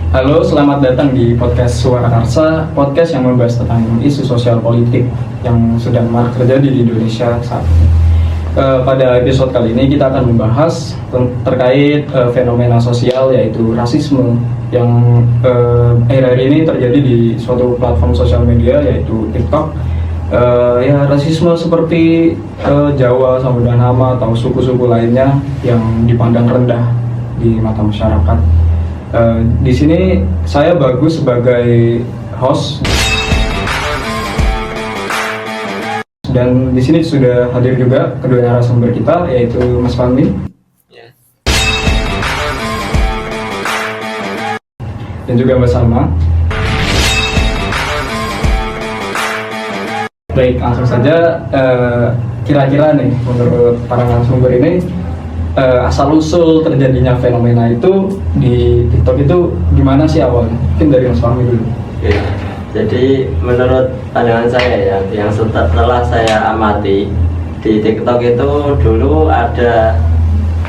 Halo, selamat datang di podcast Suara Karsa, podcast yang membahas tentang isu sosial politik yang sedang marak terjadi di Indonesia saat ini. Pada episode kali ini kita akan membahas terkait fenomena sosial yaitu rasisme yang akhir-akhir ini terjadi di suatu platform sosial media yaitu TikTok. Ya, rasisme seperti Jawa, Samudra Nama atau suku-suku lainnya yang dipandang rendah di mata masyarakat. Di sini saya Bagus sebagai host dan di sini sudah hadir juga kedua narasumber kita yaitu Mas Fahmi dan juga Mbak Salma. Baik, langsung saja. Kira-kira nih menurut para narasumber ini asal-usul terjadinya fenomena itu di TikTok itu gimana sih awalnya? Mungkin dari Mas Fahmi dulu. Oke. Jadi menurut pandangan saya ya, yang setelah saya amati di TikTok itu dulu ada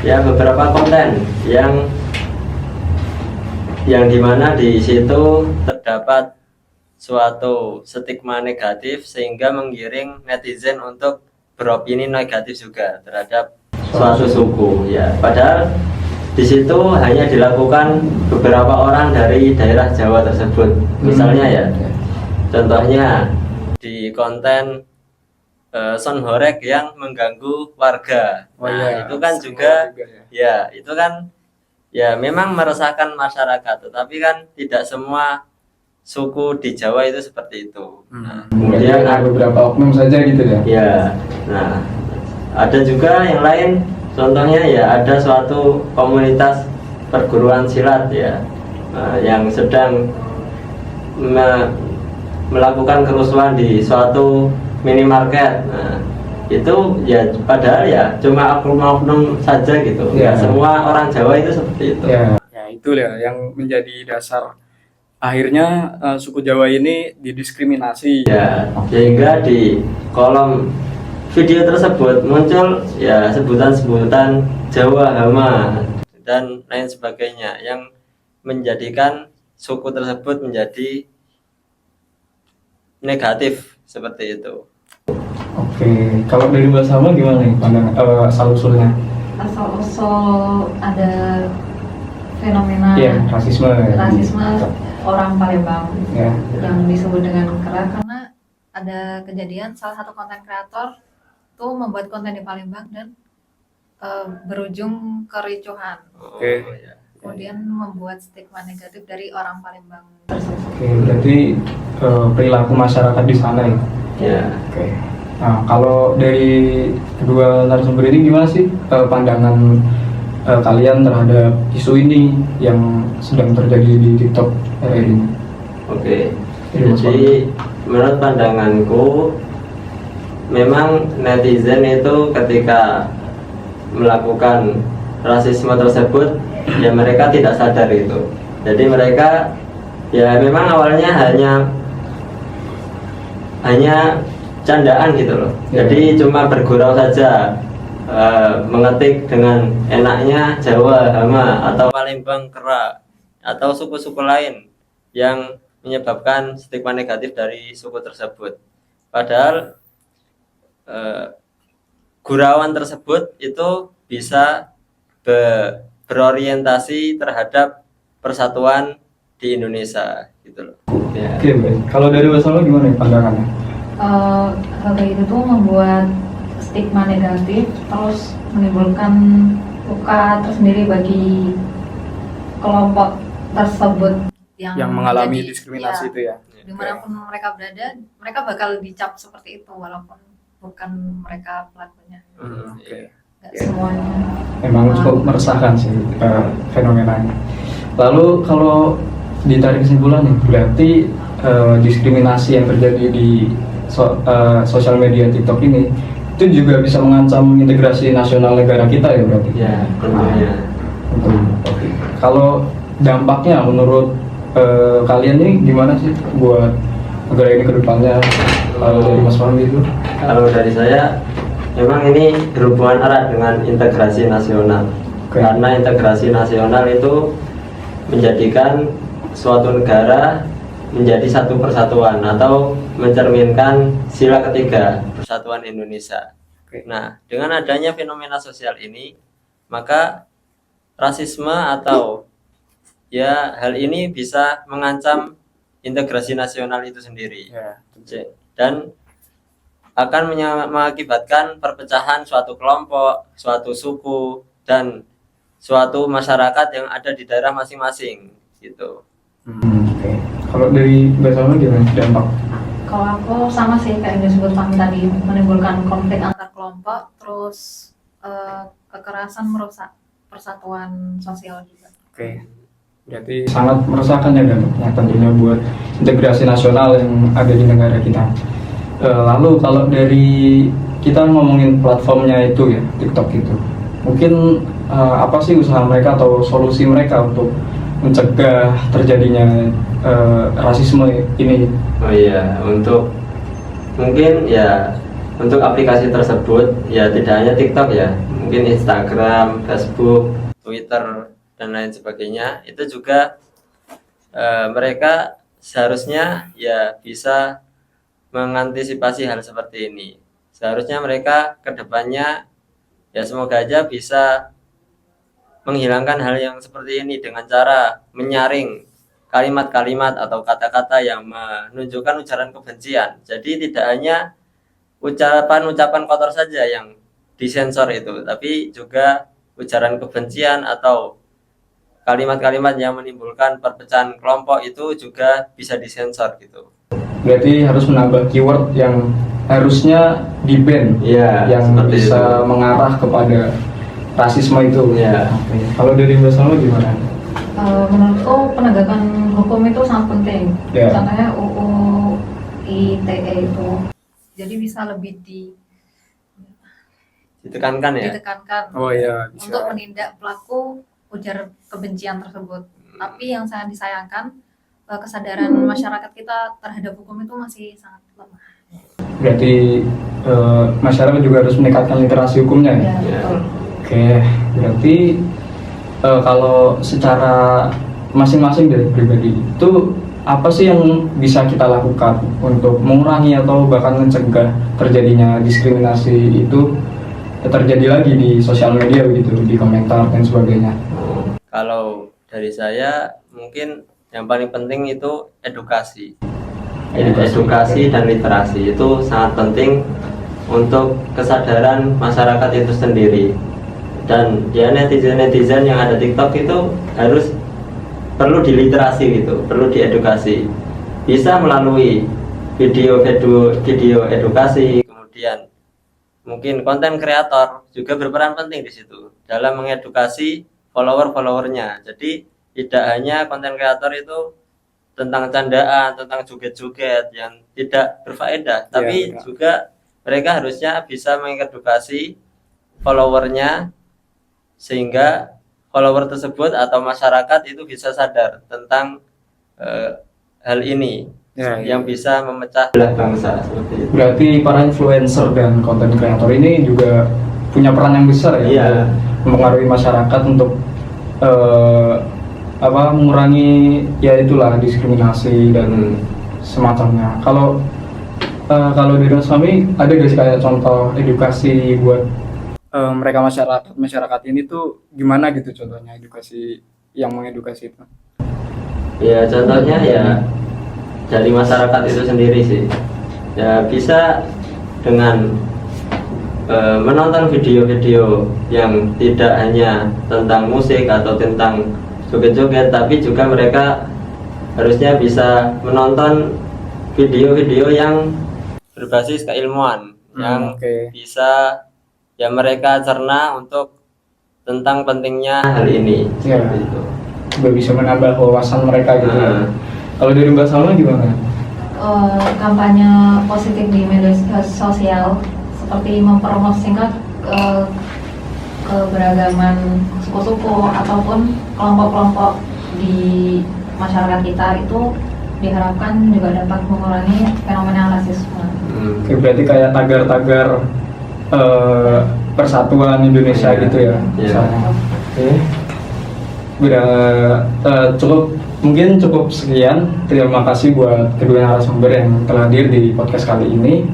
ya beberapa konten yang dimana di situ terdapat suatu stigma negatif sehingga menggiring netizen untuk beropini negatif juga terhadap suatu suku ya, padahal di situ hanya dilakukan beberapa orang dari daerah Jawa tersebut. Misalnya ya, contohnya di konten Son Horek yang mengganggu warga. Itu kan juga ya, itu kan ya memang meresahkan masyarakat, tetapi kan tidak semua suku di Jawa itu seperti itu. Kemudian ada beberapa oknum saja gitu ya. Ya, nah ada juga yang lain, contohnya ya ada suatu komunitas perguruan silat ya, yang sedang melakukan kerusuhan di suatu minimarket. Itu ya padahal ya cuma oknum-oknum saja gitu. Ya, semua orang Jawa itu seperti itu. Ya, itu ya yang menjadi dasar akhirnya suku Jawa ini didiskriminasi. Ya, sehingga di kolom video tersebut muncul ya sebutan-sebutan Jawa Hama dan lain sebagainya yang menjadikan suku tersebut menjadi negatif seperti itu. Oke, kalau dari Mbak Salma gimana nih pandangan asal-usulnya? Asal-usul ada fenomena rasisme orang Palembang yang disebut dengan kera karena ada kejadian salah satu konten kreator itu membuat konten di Palembang dan berujung kericuhan. Kemudian membuat stigma negatif dari orang Palembang tersebut. Oke, berarti perilaku masyarakat di sana ya? Ya. Oke. Nah, kalau dari kedua narasumber ini gimana sih pandangan kalian terhadap isu ini yang sedang terjadi di TikTok hari ini? Oke. Jadi menurut pandanganku, memang netizen itu ketika melakukan rasisme tersebut ya mereka tidak sadar itu. Jadi mereka ya memang awalnya hanya candaan gitu loh. Jadi cuma bergurau saja, mengetik dengan enaknya Jawa Hama atau Palembang kera atau suku-suku lain yang menyebabkan stigma negatif dari suku tersebut. Padahal gurauan tersebut itu bisa berorientasi terhadap persatuan di Indonesia gitu loh. Ya. Oke, baik. Kalau dari Mbak Salma gimana pandangannya? Hal kayak gitu tuh membuat stigma negatif, terus menimbulkan luka tersendiri bagi kelompok tersebut yang mengalami diskriminasi itu ya. Dimanapun mereka berada, mereka bakal dicap seperti itu walaupun bukan mereka pelakunya. Gak semuanya. Memang cukup meresahkan sih fenomenanya. Lalu kalau ditarik kesimpulan nih, berarti diskriminasi yang terjadi di sosial media TikTok ini itu juga bisa mengancam integrasi nasional negara kita ya berarti? Ya, tentunya. Oke. Kalau dampaknya menurut kalian nih gimana sih buat negara ini ke depannya? Kalau dari Mas Fahmi itu? Kalau dari saya, memang ini berhubungan erat dengan integrasi nasional. Karena integrasi nasional itu menjadikan suatu negara menjadi satu persatuan atau mencerminkan sila ketiga persatuan Indonesia. Nah, dengan adanya fenomena sosial ini, maka rasisme atau ya hal ini bisa mengancam integrasi nasional itu sendiri. Dan akan mengakibatkan perpecahan suatu kelompok, suatu suku, dan suatu masyarakat yang ada di daerah masing-masing gitu. Kalau dari Mbak Salma gimana dampak? Kalau aku sama sih kayak yang disebut Fahmi tadi, menimbulkan konflik antar kelompok, terus kekerasan merusak persatuan sosial juga. Berarti sangat meresahkan ya dampaknya tentunya buat integrasi nasional yang ada di negara kita. Lalu kalau dari kita ngomongin platformnya itu ya, TikTok itu, mungkin apa sih usaha mereka atau solusi mereka untuk mencegah terjadinya rasisme ini? Oh iya, untuk mungkin ya untuk aplikasi tersebut ya tidak hanya TikTok ya, mungkin Instagram, Facebook, Twitter dan lain sebagainya, itu juga mereka seharusnya ya bisa mengantisipasi hal seperti ini. Seharusnya mereka kedepannya ya semoga aja bisa menghilangkan hal yang seperti ini dengan cara menyaring kalimat-kalimat atau kata-kata yang menunjukkan ujaran kebencian. Jadi tidak hanya ucapan-ucapan kotor saja yang disensor itu, tapi juga ujaran kebencian atau kalimat-kalimat yang menimbulkan perpecahan kelompok itu juga bisa disensor gitu. Berarti harus menambah keyword yang harusnya di-ban, yang bisa mengarah kepada rasisme itu. Kalau dari Mbak Salma gimana? Menurutku penegakan hukum itu sangat penting. Contohnya UU ITE itu, jadi bisa lebih ditekankan ya. Bisa. Untuk menindak pelaku ujar kebencian tersebut. Tapi yang sangat disayangkan kesadaran masyarakat kita terhadap hukum itu masih sangat lemah. Berarti masyarakat juga harus meningkatkan literasi hukumnya ya? Betul. Berarti kalau secara masing-masing dari pribadi itu apa sih yang bisa kita lakukan untuk mengurangi atau bahkan mencegah terjadinya diskriminasi itu terjadi lagi di sosial media begitu, di komentar dan sebagainya? Kalau dari saya mungkin yang paling penting itu edukasi. Edukasi dan literasi itu sangat penting untuk kesadaran masyarakat itu sendiri. Dan ya netizen yang ada TikTok itu harus perlu diliterasi gitu, perlu diedukasi. Bisa melalui video edukasi, kemudian mungkin konten kreator juga berperan penting di situ dalam mengedukasi followernya. Jadi tidak hanya konten kreator itu tentang candaan, tentang joget-joget yang tidak berfaedah, tapi juga mereka harusnya bisa mengedukasi followernya sehingga follower tersebut atau masyarakat itu bisa sadar tentang hal ini yang bisa memecah belah bangsa seperti itu. Berarti para influencer dan konten kreator ini juga punya peran yang besar ya, mempengaruhi masyarakat untuk mengurangi ya itulah diskriminasi dan semacamnya. Kalau dari Mas Fahmi ada gak sih kayak contoh edukasi buat mereka masyarakat ini tuh gimana gitu, contohnya edukasi yang mengedukasi itu? Ya contohnya ya dari masyarakat itu sendiri sih. Ya bisa dengan menonton video-video yang tidak hanya tentang musik atau tentang joget-joget, tapi juga mereka harusnya bisa menonton video-video yang berbasis keilmuan, yang bisa ya mereka cerna untuk tentang pentingnya hal ini. Itu bisa menambah wawasan mereka gitu. Kalau dari Mbak Salma gimana? Kampanye positif di media sosial seperti mempromosikan keberagaman suku-suku ataupun kelompok-kelompok di masyarakat kita itu diharapkan juga dapat mengurangi fenomena rasisme. Berarti kayak tagar-tagar persatuan Indonesia gitu ya. Cukup Mungkin cukup sekian. Terima kasih buat kedua narasumber yang telah hadir di podcast kali ini.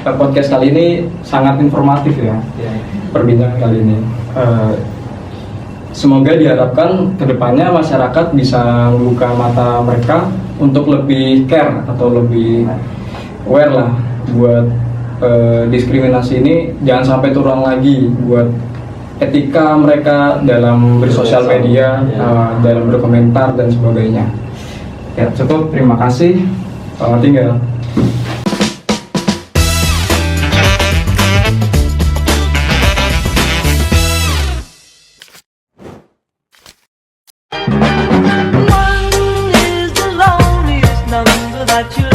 Podcast kali ini sangat informatif ya, perbincangan kali ini. Semoga diharapkan kedepannya masyarakat bisa membuka mata mereka untuk lebih care atau lebih aware lah buat diskriminasi ini jangan sampai turun lagi, buat etika mereka dalam bersosial media, dalam berkomentar dan sebagainya. Ya cukup, terima kasih, selamat tinggal. One is the loneliest number that you'll